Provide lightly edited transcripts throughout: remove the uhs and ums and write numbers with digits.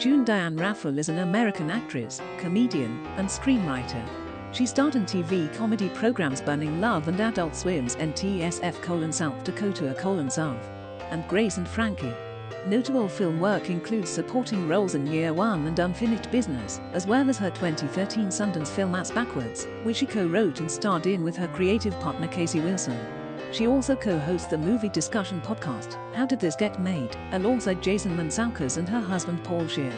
Diane Raphael is an American actress, comedian, and screenwriter. She starred in TV comedy programs Burning Love and Adult Swim's NTSF: South Dakota: South, and Grace and Frankie. Notable film work includes supporting roles in Year One and Unfinished Business, as well as her 2013 Sundance film Ass Backwards, which she co-wrote and starred in with her creative partner Casey Wilson. She also co-hosts the movie discussion podcast, How Did This Get Made?, alongside Jason Mantzoukas and her husband Paul Scheer.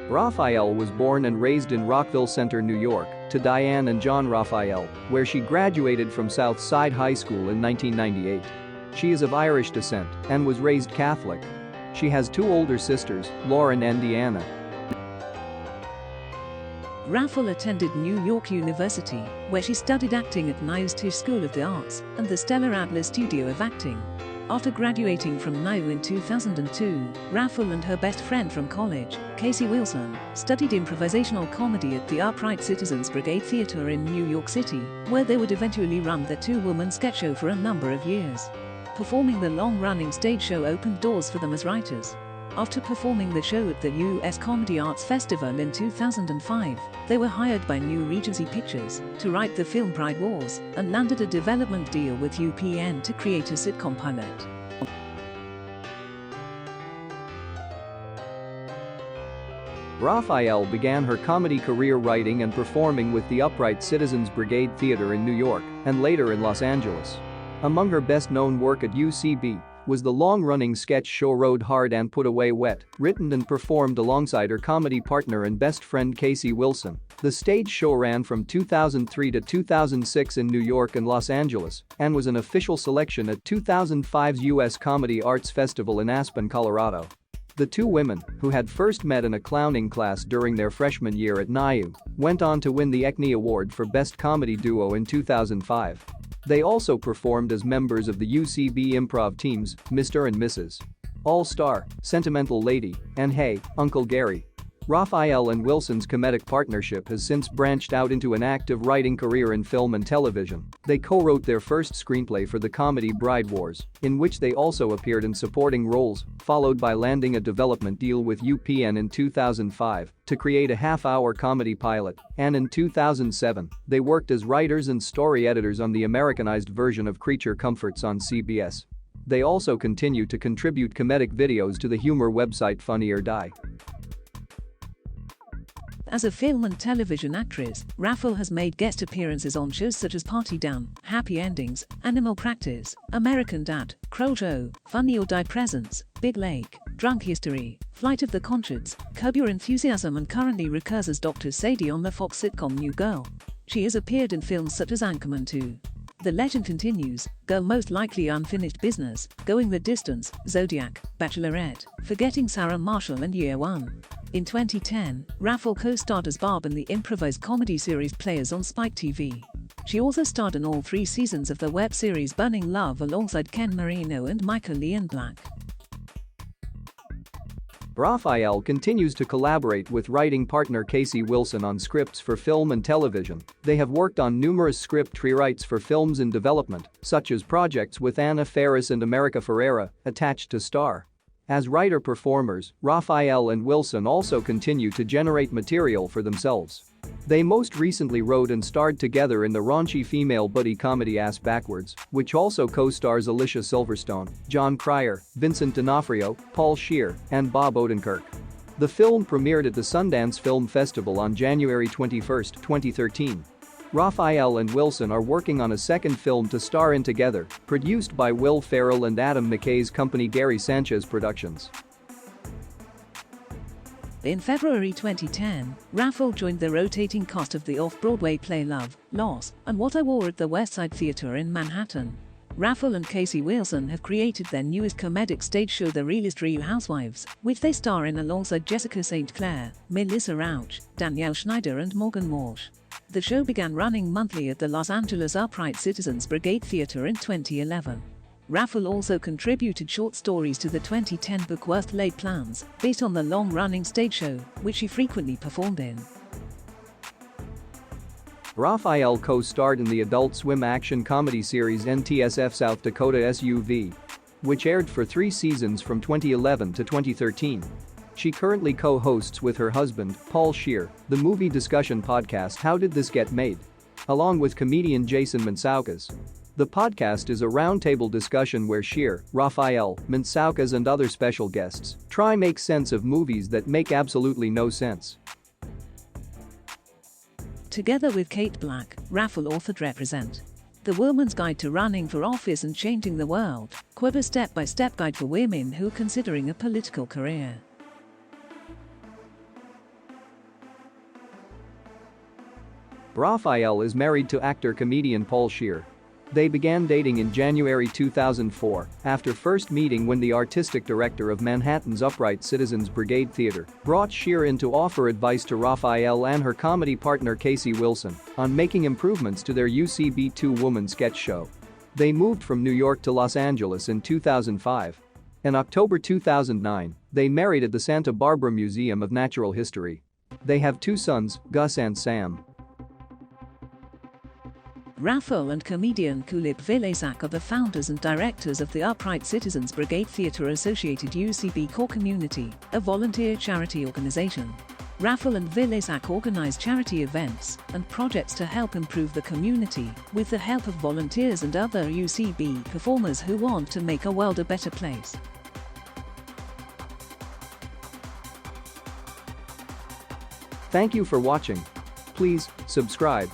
Raphael was born and raised in Rockville Center, New York, to Diane and John Raphael, where she graduated from South Side High School in 1998. She is of Irish descent and was raised Catholic. She has two older sisters, Lauren and Deanna. Raphael attended New York University, where she studied acting at NYU's Tisch School of the Arts and the Stella Adler Studio of Acting. After graduating from NYU in 2002, Raphael and her best friend from college, Casey Wilson, studied improvisational comedy at the Upright Citizens Brigade Theater in New York City, where they would eventually run their two-woman sketch show for a number of years. Performing the long-running stage show opened doors for them as writers. After performing the show at the U.S. Comedy Arts Festival in 2005, they were hired by New Regency Pictures to write the film Pride Wars and landed a development deal with UPN to create a sitcom pilot. Raphael began her comedy career writing and performing with the Upright Citizens Brigade Theater in New York and later in Los Angeles. Among her best-known work at UCB was the long-running sketch show Rode Hard and Put Away Wet, written and performed alongside her comedy partner and best friend Casey Wilson. The stage show ran from 2003 to 2006 in New York and Los Angeles and was an official selection at 2005's U.S. Comedy Arts Festival in Aspen, Colorado. The two women, who had first met in a clowning class during their freshman year at NYU, went on to win the ECNY Award for Best Comedy Duo in 2005. They also performed as members of the UCB improv teams, Mr. and Mrs. All-Star, Sentimental Lady, and Hey, Uncle Gary. Raphael and Wilson's comedic partnership has since branched out into an active writing career in film and television. They co-wrote their first screenplay for the comedy Bride Wars, in which they also appeared in supporting roles, followed by landing a development deal with UPN in 2005 to create a half-hour comedy pilot, and in 2007, they worked as writers and story editors on the Americanized version of Creature Comforts on CBS. They also continue to contribute comedic videos to the humor website Funny or Die. As a film and television actress, Raphael has made guest appearances on shows such as Party Down, Happy Endings, Animal Practice, American Dad, Kroll Show, Funny or Die Presents, Big Lake, Drunk History, Flight of the Conchords, Curb Your Enthusiasm, and currently recurs as Dr. Sadie on the Fox sitcom New Girl. She has appeared in films such as Anchorman 2. The Legend Continues, Girl Most Likely: Unfinished Business, Going the Distance, Zodiac, Bachelorette, Forgetting Sarah Marshall, and Year One. In 2010, Raphael co-starred as Barb in the improvised comedy series Players on Spike TV. She also starred in all 3 seasons of the web series Burning Love alongside Ken Marino and Michael Ian Black. Raphael continues to collaborate with writing partner Casey Wilson on scripts for film and television. They have worked on numerous script rewrites for films in development, such as projects with Anna Faris and America Ferrera, attached to Star. As writer-performers, Raphael and Wilson also continue to generate material for themselves. They most recently wrote and starred together in the raunchy female buddy comedy Ass Backwards, which also co-stars Alicia Silverstone, John Cryer, Vincent D'Onofrio, Paul Scheer, and Bob Odenkirk. The film premiered at the Sundance Film Festival on January 21, 2013. Raphael and Wilson are working on a second film to star in together, produced by Will Ferrell and Adam McKay's company Gary Sanchez Productions. In February 2010, Raphael joined the rotating cast of the off-Broadway play Love, Loss, and What I Wore at the West Side Theater in Manhattan. Raphael and Casey Wilson have created their newest comedic stage show The Realest Real Housewives, which they star in alongside Jessica St. Clair, Melissa Rauch, Danielle Schneider, and Morgan Walsh. The show began running monthly at the Los Angeles Upright Citizens Brigade Theater in 2011. Raphael also contributed short stories to the 2010 book Worst Laid Plans, based on the long-running stage show, which she frequently performed in. Raphael co-starred in the Adult Swim action comedy series NTSF: South Dakota SUV. which aired for 3 seasons from 2011 to 2013. She currently co-hosts with her husband, Paul Scheer, the movie discussion podcast How Did This Get Made? Along with comedian Jason Mantzoukas. The podcast is a roundtable discussion where Scheer, Raphael, Mantzoukas and other special guests try make sense of movies that make absolutely no sense. Together with Kate Black, Raphael authored Represent: The Woman's Guide to Running for Office and Changing the World, a step-by-step guide for women who are considering a political career. Raphael is married to actor-comedian Paul Scheer. They began dating in January 2004 after first meeting when the artistic director of Manhattan's Upright Citizens Brigade Theater brought Scheer in to offer advice to Raphael and her comedy partner Casey Wilson on making improvements to their UCB two-woman sketch show. They moved from New York to Los Angeles in 2005. In October 2009, they married at the Santa Barbara Museum of Natural History. They have 2 sons, Gus and Sam. Raphael and comedian Kulip Vilezak are the founders and directors of the Upright Citizens Brigade Theatre Associated UCB Core Community, a volunteer charity organization. Raphael and Vilezak organize charity events and projects to help improve the community with the help of volunteers and other UCB performers who want to make a world a better place. Thank you for watching. Please subscribe.